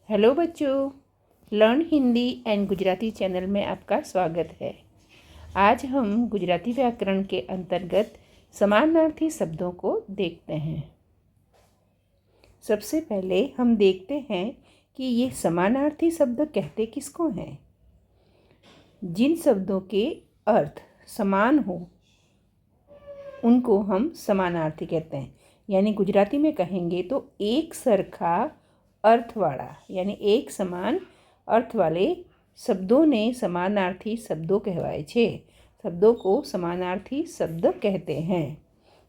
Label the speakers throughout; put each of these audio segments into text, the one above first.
Speaker 1: Hello बच्चों, learn Hindi and Gujarati channel में आपका स्वागत है। आज हम गुजराती व्याकरण के अंतर्गत समानार्थी शब्दों को देखते हैं। सबसे पहले हम देखते हैं कि ये समानार्थी शब्द कहते किसको हैं। जिन शब्दों के अर्थ समान हो उनको हम समानार्थी कहते हैं। यानी गुजराती में कहेंगे तो एक सरखा अर्थवाળા यानी एक समान अर्थ वाले शब्दों ने समानार्थी शब्दों कहवाए छे। शब्दों को समानार्थी शब्द कहते हैं।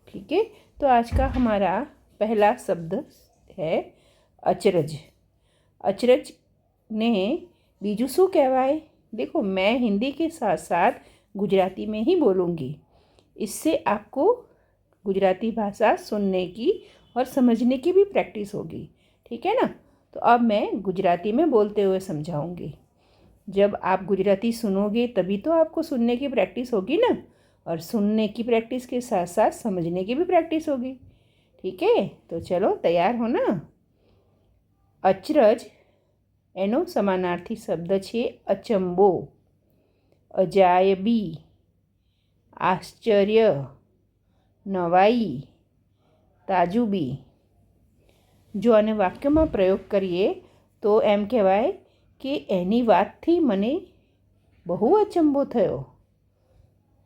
Speaker 1: ठीक है, तो आज का हमारा पहला शब्द है अचरज। अचरज ने बीजू शू कहवाए। देखो, मैं हिंदी के साथ साथ गुजराती में ही बोलूँगी। इससे आपको गुजराती भाषा सुनने की और समझने की भी प्रैक्टिस होगी। ठीक है ना। तो अब मैं गुजराती में बोलते हुए समझाऊंगी। जब आप गुजराती सुनोगे तभी तो आपको सुनने की प्रैक्टिस होगी ना, और सुनने की प्रैक्टिस के साथ साथ समझने की भी प्रैक्टिस होगी। ठीक है, तो चलो तैयार हो ना। अचरज एनो समानार्थी शब्द छे अचंबो, अजायबी, आश्चर्य, नवाई, ताजुबी। જો આને વાક્યમાં પ્રયોગ કરીએ તો એમ કહેવાય કે એની વાતથી મને બહુ અચંબો થયો,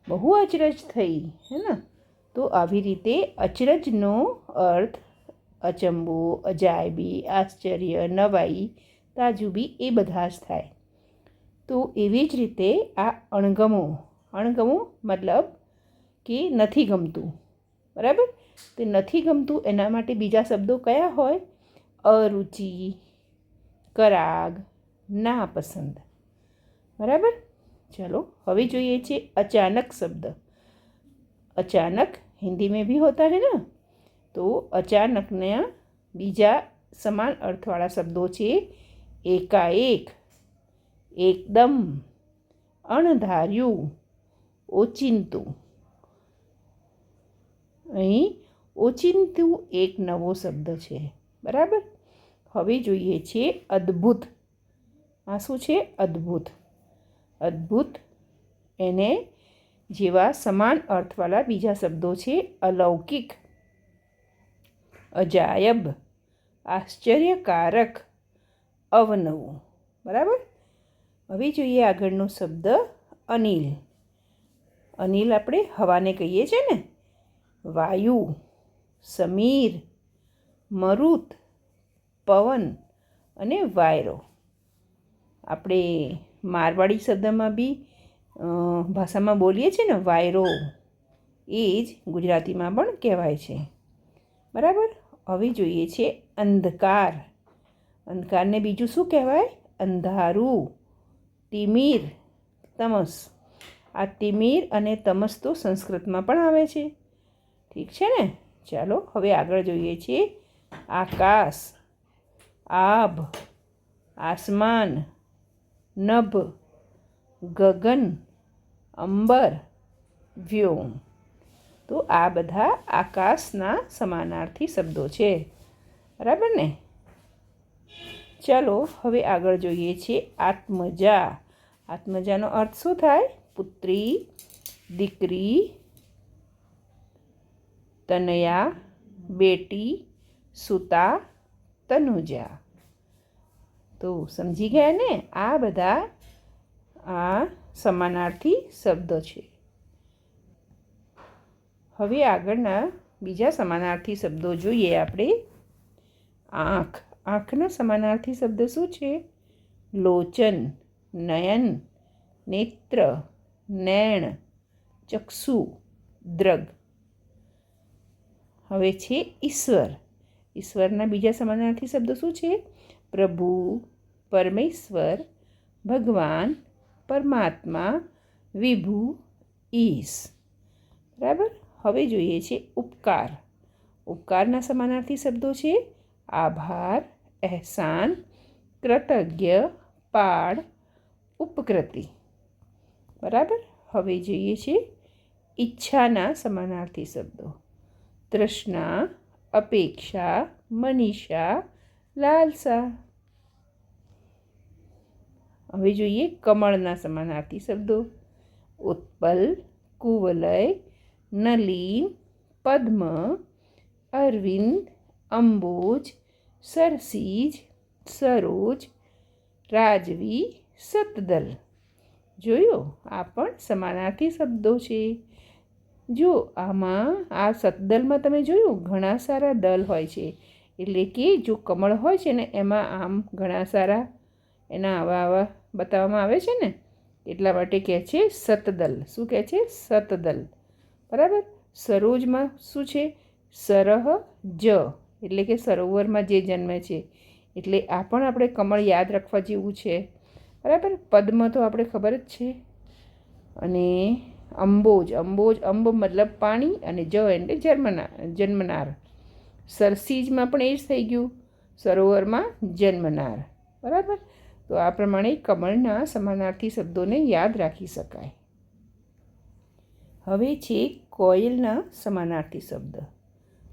Speaker 1: બહુ અચરજ થઈ, હે ને। તો આવી રીતે અચરજનો અર્થ અચંબો, અજાયબી, આશ્ચર્ય, નવાઈ, તાજુબી એ બધા જ થાય। તો એવી જ રીતે આ અણગમો, અણગમો મતલબ કે નથી ગમતું, બરાબર। તે નથી ગમતું એના માટે બીજા શબ્દો કયા હોય? અરુચિ, કરાગ, નાપસંદ, બરાબર। चलो હવે જોઈએ છે अचानक शब्द। अचानक हिंदी में भी होता है ना। तो अचानक ने बीजा समान अर्थवाળા शब्दों છે एकाएक, एकदम, अणधार्यु, ओचिंतु। અહીં ઓચિંતું એક નવો શબ્દ છે, બરાબર। હવે જોઈએ છે અદ્ભુત। આ શું છે? અદ્ભુત। અદ્ભુત એને જેવા સમાન અર્થવાળા બીજા શબ્દો છે અલૌકિક, અજાયબ, આશ્ચર્યકારક, અવનવું, બરાબર। હવે જોઈએ આગળનો શબ્દ અનિલ। અનિલ આપણે હવાને કહીએ છીએ ને। વાયુ, સમીર, મરુત, પવન અને વાયરો। આપણે મારવાડી શબ્દમાં બી ભાષામાં બોલીએ છીએ ને વાયરો, એ જ ગુજરાતીમાં પણ કહેવાય છે, બરાબર। હવે જોઈએ છે અંધકાર। અંધકારને બીજું શું કહેવાય? અંધારું, તિમિર, તમસ। આ તિમિર અને તમસ તો સંસ્કૃતમાં પણ આવે છે। ઠીક છે ને। ચાલો હવે આગળ જોઈએ છીએ આકાશ, આભ, આસમાન, નભ, ગગન, અંબર, વ્યોમ। તો આ બધા આકાશના સમાનાર્થી શબ્દો છે, બરાબર ને। ચાલો હવે આગળ જોઈએ છીએ આત્મજા। આત્મજાનો અર્થ શું થાય? પુત્રી, દીકરી, તનયા, બેટી, સુતા, તનુજા। તો સમજી ગયા ને? આ બધા આ સમાનાર્થી શબ્દો છે। હવે આગળના બીજા સમાનાર્થી શબ્દો જોઈએ આપણે। આંખ। આંખના સમાનાર્થી શબ્દ શું છે? લોચન, નયન, નેત્ર, નૈણ, ચક્ષુ, દ્રગ। હવે છે ઈશ્વર। ઈશ્વરના બીજા સમાનાર્થી શબ્દો શું છે? પ્રભુ, પરમેશ્વર, ભગવાન, પરમાત્મા, વિભુ, ઈશ, બરાબર। હવે જોઈએ છે ઉપકાર। ઉપકારના સમાનાર્થી શબ્દો છે આભાર, અહેસાન, કૃતજ્ઞ, પાળ, ઉપકૃતિ, બરાબર। હવે જોઈએ છે ઈચ્છાના સમાનાર્થી શબ્દો। તૃષ્ણા, અપેક્ષા, મનીષા, લાલસા। હવે જોઈએ કમળના સમાનાર્થી શબ્દો. ઉત્પલ, કુવલય, નલિન, પદ્મ, અરવિંદ, અંબોજ, સરસીજ, સરોજ, રાજવી, સતદલ. જોયું, આ પણ સમાનાર્થી શબ્દો છે. જો આમાં આ સતદલમાં તમે જોયું ઘણા સારા દલ હોય છે, એટલે કે જો કમળ હોય છે ને એમાં આમ ઘણા સારા એના આવા બતાવવામાં આવે છે ને, એટલા માટે કહે છે સતદલ. શું કહે છે? સતદલ. બરાબર. સરોજમાં શું છે? સરહ જ, એટલે કે સરોવરમાં જે જન્મે છે, એટલે આ પણ આપણે કમળ યાદ રાખવા જેવું છે. બરાબર. પદ્મ તો આપણે ખબર જ છે. અને અંબોજ, અંબ મતલબ પાણી, અને જ એટલે જન્મનાર. સરસીજમાં પણ એ જ થઈ ગયું, સરોવરમાં જન્મનાર. બરાબર. તો આ પ્રમાણે કમળના સમાનાર્થી શબ્દોને યાદ રાખી શકાય. હવે છે કોયલના સમાનાર્થી શબ્દ.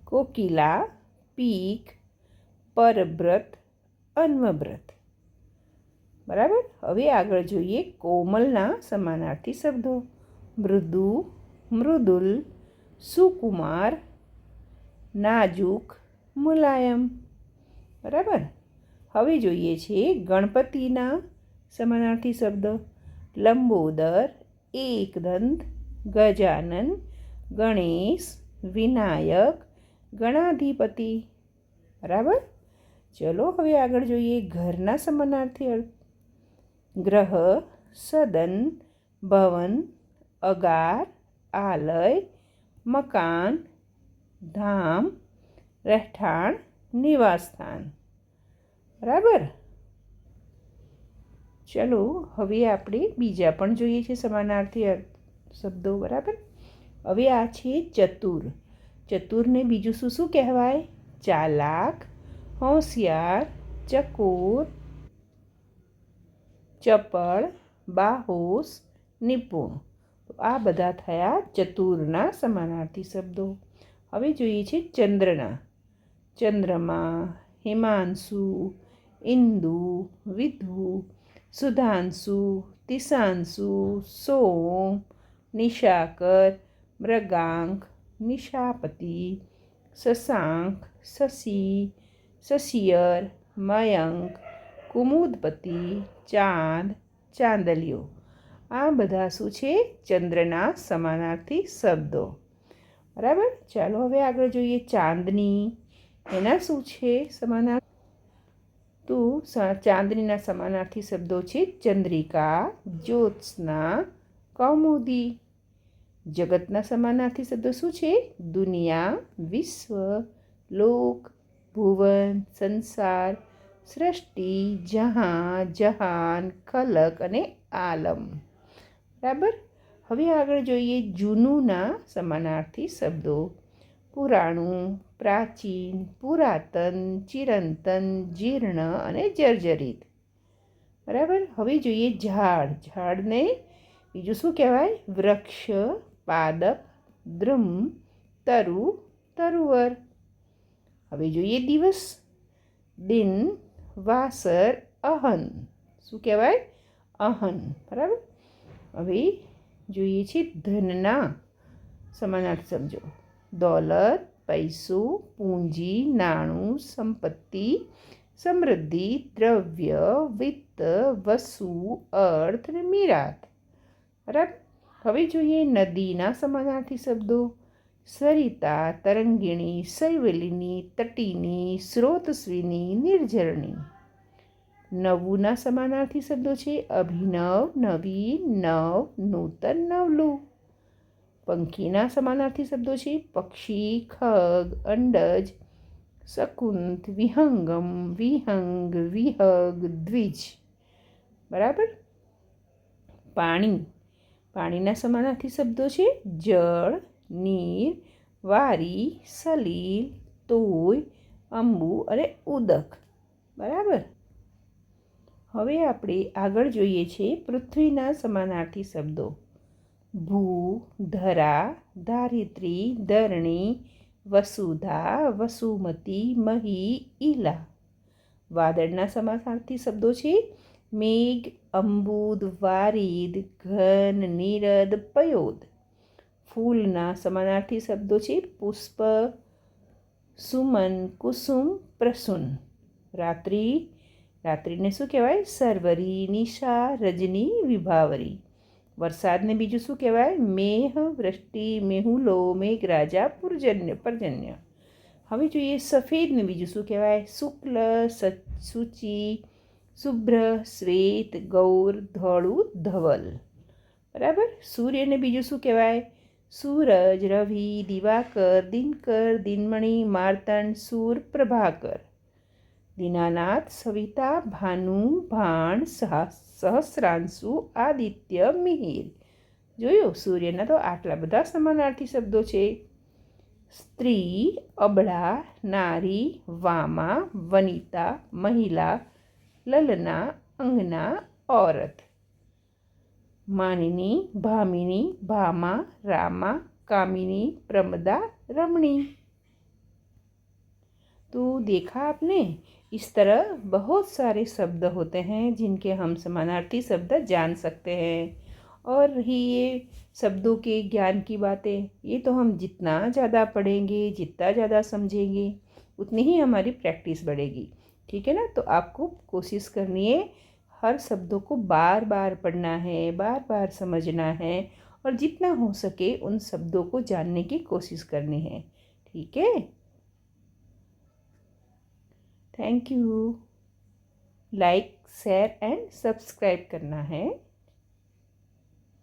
Speaker 1: કોકિલા, પીક, પરબ્રત, અન્વવ્રત. બરાબર. હવે આગળ જોઈએ કોમલના સમાનાર્થી શબ્દો. મૃદુ, મૃદુલ, સુકુમાર, નાજુક, મુલાયમ. બરાબર. હવે જોઈએ છે ગણપતિના સમાનાર્થી શબ્દ. લંબોદર, એકદંત, ગજાનન, ગણેશ, વિનાયક, ગણાધિપતિ. બરાબર. ચલો હવે આગળ જોઈએ ઘરના સમાનાર્થી. ગ્રહ, સદન, ભવન, અગાર, આલય, મકાન, ધામ, રહેઠાણ, નિવાસસ્થાન. બરાબર. ચલો હવે આપણે બીજા પણ જોઈએ છે સમાનાર્થી શબ્દો. બરાબર. હવે આ છે ચતુર. ચતુરને બીજું શું શું કહેવાય? ચાલાક, હોશિયાર, ચકોર, ચપળ, બાહોશ, નિપુણ. તો આ બધા થયા ચતુરના સમાનાર્થી શબ્દો. હવે જોઈએ છે ચંદ્રના. ચંદ્રમા, હિમાંશુ, ઇન્દુ, વિધુ, સુધાંશુ, તિશાંશુ, સોમ, નિશાકર, મૃગાંક, નિશાપતિ, શશાંક, શશી, શશિયર, મયંક, કુમુદપતિ, ચાંદ, ચાંદલિયો. આ બધા શું છે? ચંદ્રના સમાનાર્થી શબ્દો. બરાબર. ચાલો હવે આગળ જોઈએ ચાંદની. એના શું છે સમાનાર્થી? તો ચાંદનીના સમાનાર્થી શબ્દો છે ચંદ્રિકા, જ્યોત્સના, કૌમુદી. જગતના સમાનાર્થી શબ્દો શું છે? દુનિયા, વિશ્વ, લોક, ભુવન, સંસાર, સૃષ્ટિ, જહાં, જહાન, ખલક અને આલમ. બરાબર. હવે આગળ જોઈએ જૂનુના સમાનાર્થી શબ્દો. પુરાણું, પ્રાચીન, પુરાતન, ચિરંતન, જીર્ણ અને જર્જરિત. બરાબર. હવે જોઈએ ઝાડ. ઝાડને બીજું શું કહેવાય? વૃક્ષ, પાદપ, દ્રુમ, તરુ, તરુવર. હવે જોઈએ દિવસ. દિન, વાસર, અહન. શું કહેવાય? અહન. બરાબર. હવે જોઈએ છે ધનના સમાનાર્થી સમજો. દોલત, પૈસો, પૂંજી, નાણું, સંપત્તિ, સમૃદ્ધિ, દ્રવ્ય, વિત્ત, વસુ, અર્થ અને મીરાત. બરાબર. હવે જોઈએ નદીના સમાનાર્થી શબ્દો. સરિતા, તરંગિણી, શૈવલિની, તટીની, સ્રોતસ્વિની, નિર્ઝરણી. નવુના સમાનાર્થી શબ્દો છે અભિનવ, નવી, નવ, નૂતન, નવલું. પંખીના સમાનાર્થી શબ્દો છે પક્ષી, ખગ, અંડજ, શકુંત, વિહંગમ, વિહંગ, વિહગ, દ્વિજ. બરાબર. પાણી. પાણીના સમાનાર્થી શબ્દો છે જળ, નીર, વારી, સલીલ, તોય, અંબુ અને ઉદક. બરાબર. હવે આપણે આગળ જોઈએ છે પૃથ્વીના સમાનાર્થી શબ્દો. ભૂ, ધરા, ધારિત્રી, ધરણી, વસુધા, વસુમતી, મહી, ઈલા. વાદળના સમાનાર્થી શબ્દો છે मेघ, अंबुद, वारिद, घन, નીરદ, પયોદ. ફૂલના સમાનાર્થી શબ્દો છે પુષ્પ, સુમન, કુસુમ, પ્રસૂન. રાત્રિ, રાત્રિને શું કહેવાય? સરવરી, નિશા, રજની, વિભાવરી. વરસાદને બીજું શું કહેવાય? મેહ, વૃષ્ટિ, મેહુલો, મેઘરાજા, પર્જન્ય. હવે જોઈએ સફેદને બીજું શું કહેવાય? શુક્લ, સૂચિ, શુભ્ર, શ્વેત, ગૌર, ધોળું, ધવલ. બરાબર. સૂર્યને બીજું શું કહેવાય? સૂરજ, રવિ, દિવાકર, દિનકર, દિનમણી, માર્તંડ, સૂર, પ્રભાકર. દીનાનાથ, સવિતા, ભાનુ, ભાણ, સહસ્રાંશુ, આદિત્ય, મિહિર. જોયું, સૂર્યના તો આટલા બધા સમાનાર્થી શબ્દો છે. સ્ત્રી, અબળા, નારી, વામા, વનિતા, મહિલા, લલના, અંગના, औरत. मानिनी, भामिनी, भामा, रामा, कामिनी, प्रमदा, रमणी. तो देखा आपने, इस तरह बहुत सारे शब्द होते हैं जिनके हम समानार्थी शब्द जान सकते हैं। और रही ये शब्दों के ज्ञान की बातें, ये तो हम जितना ज़्यादा पढ़ेंगे, जितना ज़्यादा समझेंगे, उतनी ही हमारी प्रैक्टिस बढ़ेगी। ठीक है ना? तो आपको कोशिश करनी है, हर शब्दों को बार बार पढ़ना है, बार बार समझना है, और जितना हो सके उन शब्दों को जानने की कोशिश करनी है। ठीक है? Thank you. Like, share and subscribe करना है।